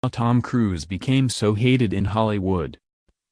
Tom Cruise became so hated in Hollywood.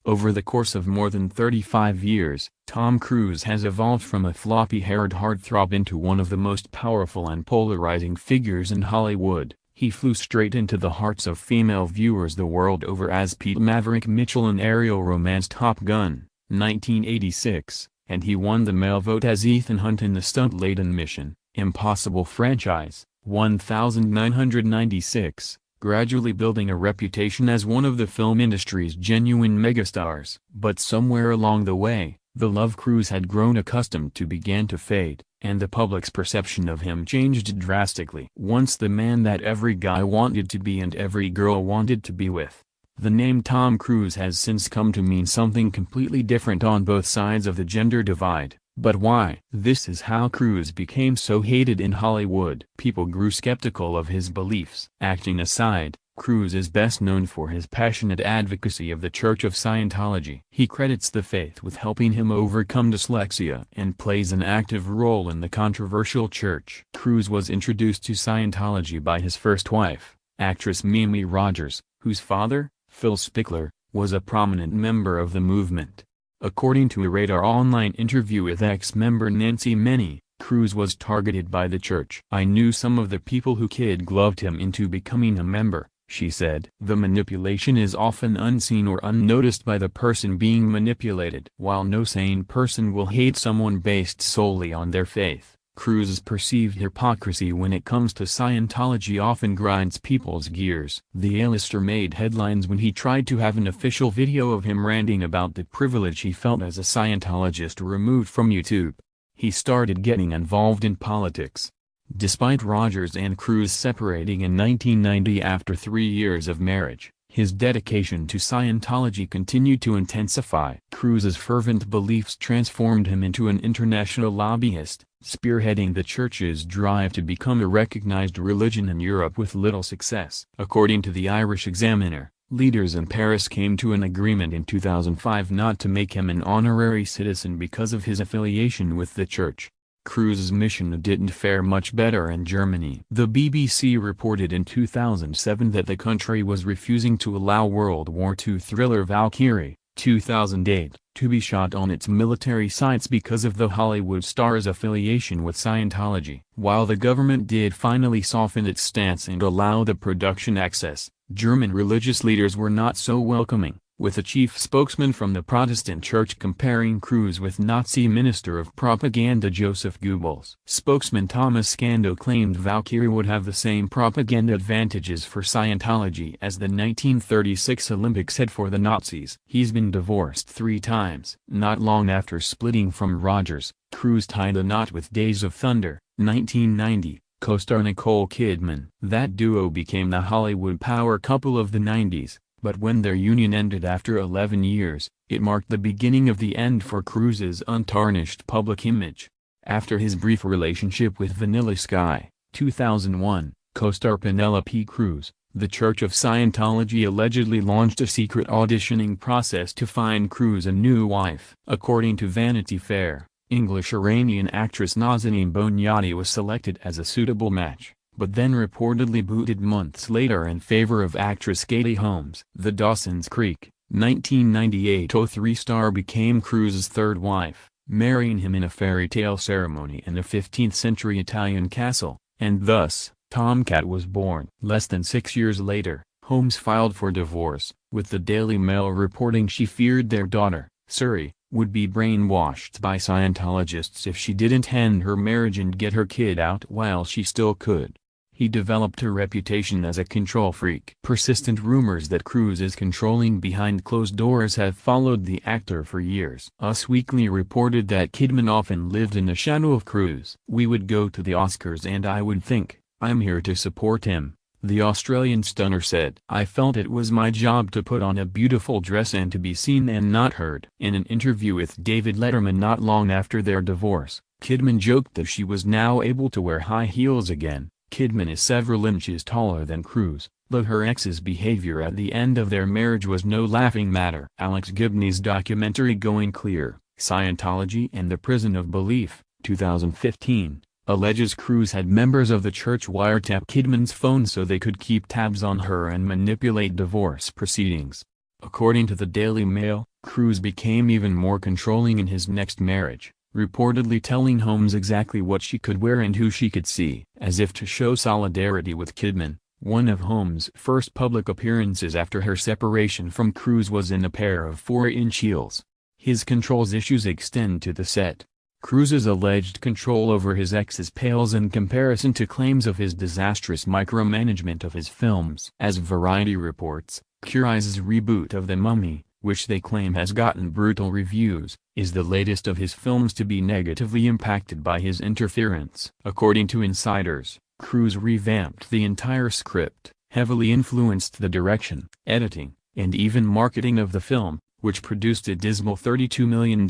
Over the course of more than 35 years, Tom Cruise has evolved from a floppy-haired heartthrob into one of the most powerful and polarizing figures in Hollywood. He flew straight into the hearts of female viewers the world over as Pete Maverick Mitchell in aerial romance Top Gun, 1986, and he won the male vote as Ethan Hunt in the stunt-laden Mission Impossible franchise, 1996. Gradually building a reputation as one of the film industry's genuine megastars. But somewhere along the way, the love Cruise had grown accustomed to began to fade, and the public's perception of him changed drastically. Once the man that every guy wanted to be and every girl wanted to be with, the name Tom Cruise has since come to mean something completely different on both sides of the gender divide. But why? This is how Cruise became so hated in Hollywood. People grew skeptical of his beliefs. Acting aside, Cruise is best known for his passionate advocacy of the Church of Scientology. He credits the faith with helping him overcome dyslexia and plays an active role in the controversial church. Cruise was introduced to Scientology by his first wife, actress Mimi Rogers, whose father, Phil Spickler, was a prominent member of the movement. According to a Radar Online interview with ex-member Nancy Meny, Cruise was targeted by the church. "I knew some of the people who kid-gloved him into becoming a member," she said. The manipulation is often unseen or unnoticed by the person being manipulated. While no sane person will hate someone based solely on their faith, Cruise's perceived hypocrisy when it comes to Scientology often grinds people's gears. The A-lister made headlines when he tried to have an official video of him ranting about the privilege he felt as a Scientologist removed from YouTube. He started getting involved in politics. Despite Rogers and Cruise separating in 1990 after 3 years of marriage, his dedication to Scientology continued to intensify. Cruise's fervent beliefs transformed him into an international lobbyist, spearheading the church's drive to become a recognized religion in Europe with little success. According to the Irish Examiner, leaders in Paris came to an agreement in 2005 not to make him an honorary citizen because of his affiliation with the church. Cruise's mission didn't fare much better in Germany. The BBC reported in 2007 that the country was refusing to allow World War II thriller Valkyrie, 2008, to be shot on its military sites because of the Hollywood star's affiliation with Scientology. While the government did finally soften its stance and allow the production access, German religious leaders were not so welcoming, with a chief spokesman from the Protestant Church comparing Cruise with Nazi Minister of Propaganda Joseph Goebbels. Spokesman Thomas Scando claimed Valkyrie would have the same propaganda advantages for Scientology as the 1936 Olympics had for the Nazis. He's been divorced 3 times. Not long after splitting from Rogers, Cruise tied a knot with Days of Thunder, 1990. Co-star Nicole Kidman. That duo became the Hollywood power couple of the 90s. But when their union ended after 11 years, it marked the beginning of the end for Cruise's untarnished public image. After his brief relationship with Vanilla Sky, 2001, co-star Penelope Cruz, the Church of Scientology allegedly launched a secret auditioning process to find Cruise a new wife. According to Vanity Fair, English-Iranian actress Nazanin Boniadi was selected as a suitable match, but then reportedly booted months later in favor of actress Katie Holmes. The Dawson's Creek, 1998 03 star became Cruise's third wife, marrying him in a fairy tale ceremony in a 15th-century Italian castle, and thus, Tomcat was born. Less than 6 years later, Holmes filed for divorce, with the Daily Mail reporting she feared their daughter, Suri, would be brainwashed by Scientologists if she didn't end her marriage and get her kid out while she still could. He developed a reputation as a control freak. Persistent rumors that Cruise is controlling behind closed doors have followed the actor for years. Us Weekly reported that Kidman often lived in the shadow of Cruise. "We would go to the Oscars and I would think, I'm here to support him," the Australian stunner said. "I felt it was my job to put on a beautiful dress and to be seen and not heard." In an interview with David Letterman not long after their divorce, Kidman joked that she was now able to wear high heels again. Kidman is several inches taller than Cruise, though her ex's behavior at the end of their marriage was no laughing matter. Alex Gibney's documentary Going Clear, Scientology and the Prison of Belief, 2015, alleges Cruise had members of the church wiretap Kidman's phone so they could keep tabs on her and manipulate divorce proceedings. According to the Daily Mail, Cruise became even more controlling in his next marriage, reportedly telling Holmes exactly what she could wear and who she could see. As if to show solidarity with Kidman, one of Holmes' first public appearances after her separation from Cruise was in a pair of 4-inch heels. His control's issues extend to the set. Cruise's alleged control over his exes pales in comparison to claims of his disastrous micromanagement of his films. As Variety reports, Cruise's reboot of The Mummy, which they claim has gotten brutal reviews, is the latest of his films to be negatively impacted by his interference. According to insiders, Cruise revamped the entire script, heavily influenced the direction, editing, and even marketing of the film, which produced a dismal $32 million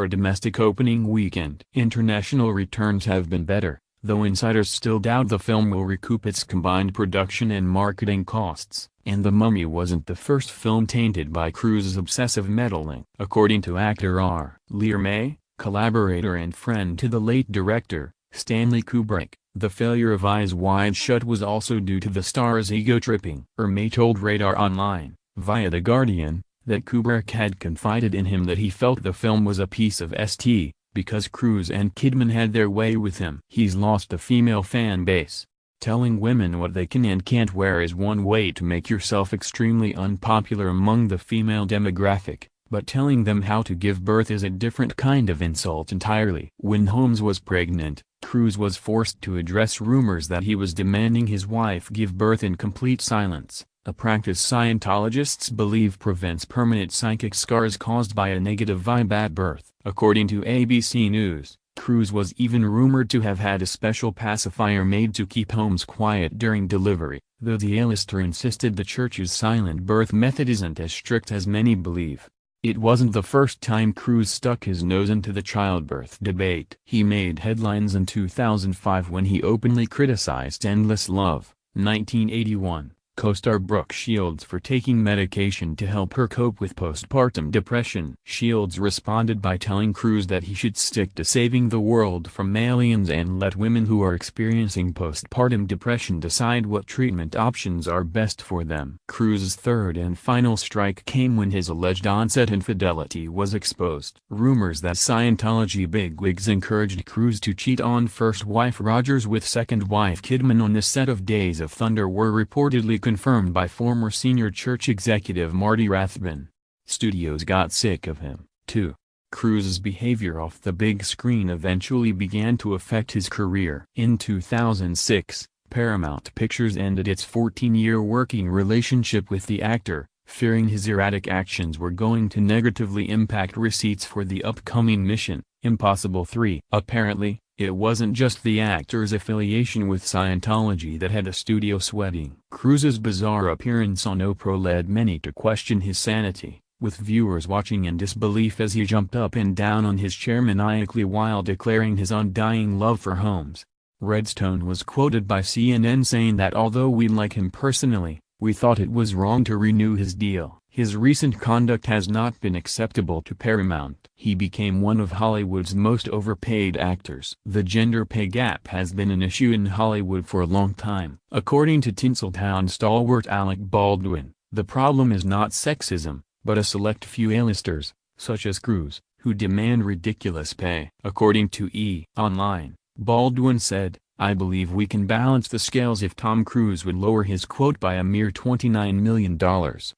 domestic opening weekend. International returns have been better, though insiders still doubt the film will recoup its combined production and marketing costs, and The Mummy wasn't the first film tainted by Cruise's obsessive meddling. According to actor R. Lear May, collaborator and friend to the late director, Stanley Kubrick, the failure of Eyes Wide Shut was also due to the star's ego-tripping. May told Radar Online, via The Guardian, that Kubrick had confided in him that he felt the film was a piece of st, because Cruise and Kidman had their way with him. He's lost a female fan base. Telling women what they can and can't wear is one way to make yourself extremely unpopular among the female demographic, but telling them how to give birth is a different kind of insult entirely. When Holmes was pregnant, Cruise was forced to address rumors that he was demanding his wife give birth in complete silence, a practice Scientologists believe prevents permanent psychic scars caused by a negative vibe at birth. According to ABC News, Cruise was even rumored to have had a special pacifier made to keep Holmes quiet during delivery, though the A-lister insisted the church's silent birth method isn't as strict as many believe. It wasn't the first time Cruise stuck his nose into the childbirth debate. He made headlines in 2005 when he openly criticized Endless Love, 1981. Co-star Brooke Shields for taking medication to help her cope with postpartum depression. Shields responded by telling Cruise that he should stick to saving the world from aliens and let women who are experiencing postpartum depression decide what treatment options are best for them. Cruise's third and final strike came when his alleged on-set infidelity was exposed. Rumors that Scientology bigwigs encouraged Cruise to cheat on first wife Rogers with second wife Kidman on the set of Days of Thunder were reportedly confirmed by former senior church executive Marty Rathbun. Studios got sick of him, too. Cruise's behavior off the big screen eventually began to affect his career. In 2006, Paramount Pictures ended its 14-year working relationship with the actor, fearing his erratic actions were going to negatively impact receipts for the upcoming Mission: Impossible 3. Apparently, it wasn't just the actor's affiliation with Scientology that had the studio sweating. Cruise's bizarre appearance on Oprah led many to question his sanity, with viewers watching in disbelief as he jumped up and down on his chair maniacally while declaring his undying love for Holmes. Redstone was quoted by CNN saying that although we like him personally, we thought it was wrong to renew his deal. His recent conduct has not been acceptable to Paramount. He became one of Hollywood's most overpaid actors. The gender pay gap has been an issue in Hollywood for a long time. According to Tinseltown stalwart Alec Baldwin, the problem is not sexism, but a select few A-listers, such as Cruise, who demand ridiculous pay. According to E! Online, Baldwin said, "I believe we can balance the scales if Tom Cruise would lower his quote by a mere $29 million.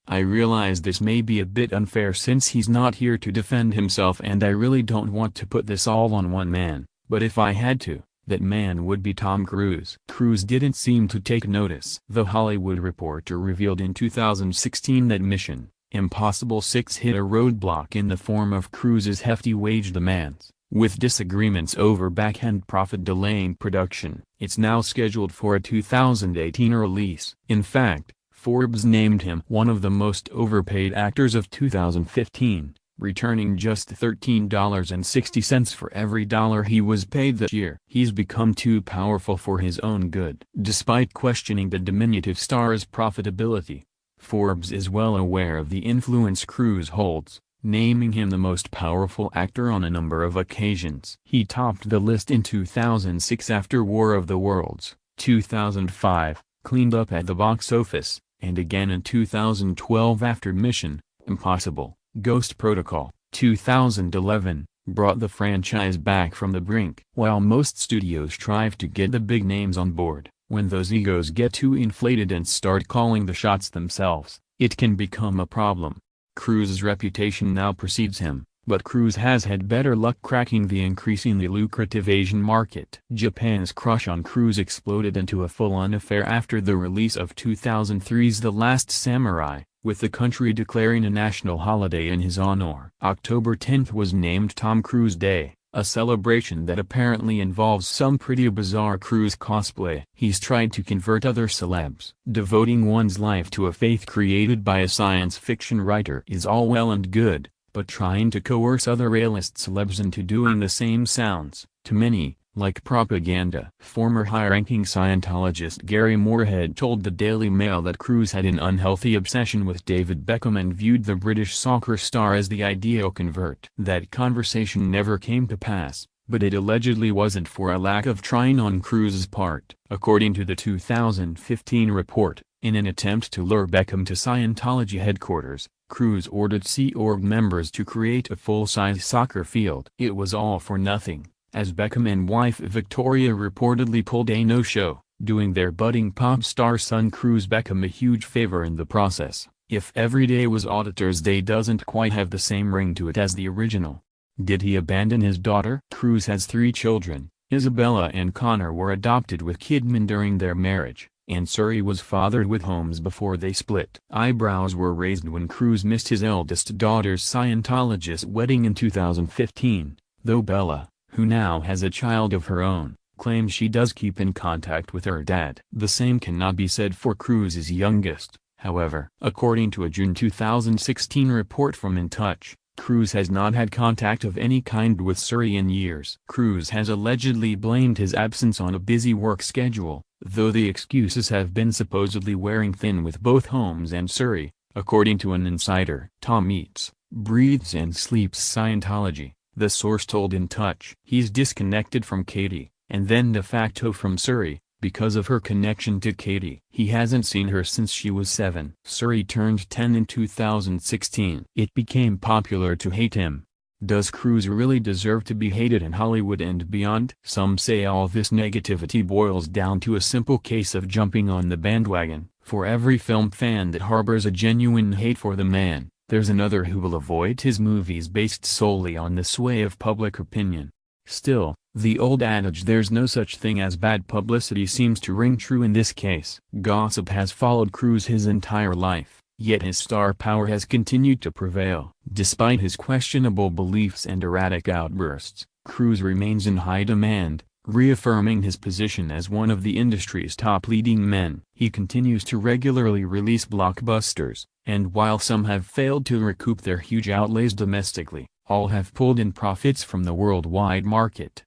I realize this may be a bit unfair since he's not here to defend himself and I really don't want to put this all on one man, but if I had to, that man would be Tom Cruise." Cruise didn't seem to take notice. The Hollywood Reporter revealed in 2016 that Mission: Impossible 6 hit a roadblock in the form of Cruise's hefty wage demands. With disagreements over back-end profit delaying production, it's now scheduled for a 2018 release. In fact, Forbes named him one of the most overpaid actors of 2015, returning just $13.60 for every dollar he was paid that year. He's become too powerful for his own good. Despite questioning the diminutive star's profitability, Forbes is well aware of the influence Cruise holds, naming him the most powerful actor on a number of occasions. He topped the list in 2006 after War of the Worlds, 2005, Cleaned Up at the box office, and again in 2012 after Mission Impossible: Ghost Protocol, 2011, brought the franchise back from the brink. While most studios strive to get the big names on board, when those egos get too inflated and start calling the shots themselves, it can become a problem. Cruise's reputation now precedes him, but Cruise has had better luck cracking the increasingly lucrative Asian market. Japan's crush on Cruise exploded into a full-on affair after the release of 2003's The Last Samurai, with the country declaring a national holiday in his honor. October 10th was named Tom Cruise Day, a celebration that apparently involves some pretty bizarre Cruise cosplay. He's tried to convert other celebs. Devoting one's life to a faith created by a science fiction writer is all well and good, but trying to coerce other A-list celebs into doing the same sounds, to many, like propaganda. Former high-ranking Scientologist Gary Moorhead told the Daily Mail that Cruise had an unhealthy obsession with David Beckham and viewed the British soccer star as the ideal convert. That conversation never came to pass, but it allegedly wasn't for a lack of trying on Cruise's part. According to the 2015 report, in an attempt to lure Beckham to Scientology headquarters, Cruise ordered Sea Org members to create a full-size soccer field. It was all for nothing, as Beckham and wife Victoria reportedly pulled a no-show, doing their budding pop star son Cruise Beckham a huge favor in the process. If Every Day was Auditor's Day doesn't quite have the same ring to it as the original. Did he abandon his daughter? Cruise has 3 children. Isabella and Connor were adopted with Kidman during their marriage, and Suri was fathered with Holmes before they split. Eyebrows were raised when Cruise missed his eldest daughter's Scientologist wedding in 2015, though Bella, who now has a child of her own, claims she does keep in contact with her dad. The same cannot be said for Cruise's youngest, however. According to a June 2016 report from In Touch, Cruise has not had contact of any kind with Suri in years. Cruise has allegedly blamed his absence on a busy work schedule, though the excuses have been supposedly wearing thin with both Holmes and Suri, according to an insider. Tom eats, breathes and sleeps Scientology, the source told In Touch. He's disconnected from Katie, and then de facto from Suri, because of her connection to Katie. He hasn't seen her since she was 7. Suri turned 10 in 2016. It became popular to hate him. Does Cruise really deserve to be hated in Hollywood and beyond? Some say all this negativity boils down to a simple case of jumping on the bandwagon. For every film fan that harbors a genuine hate for the man, there's another who will avoid his movies based solely on the sway of public opinion. Still, the old adage "there's no such thing as bad publicity" seems to ring true in this case. Gossip has followed Cruise his entire life, yet his star power has continued to prevail. Despite his questionable beliefs and erratic outbursts, Cruise remains in high demand, reaffirming his position as one of the industry's top leading men. He continues to regularly release blockbusters, and while some have failed to recoup their huge outlays domestically, all have pulled in profits from the worldwide market.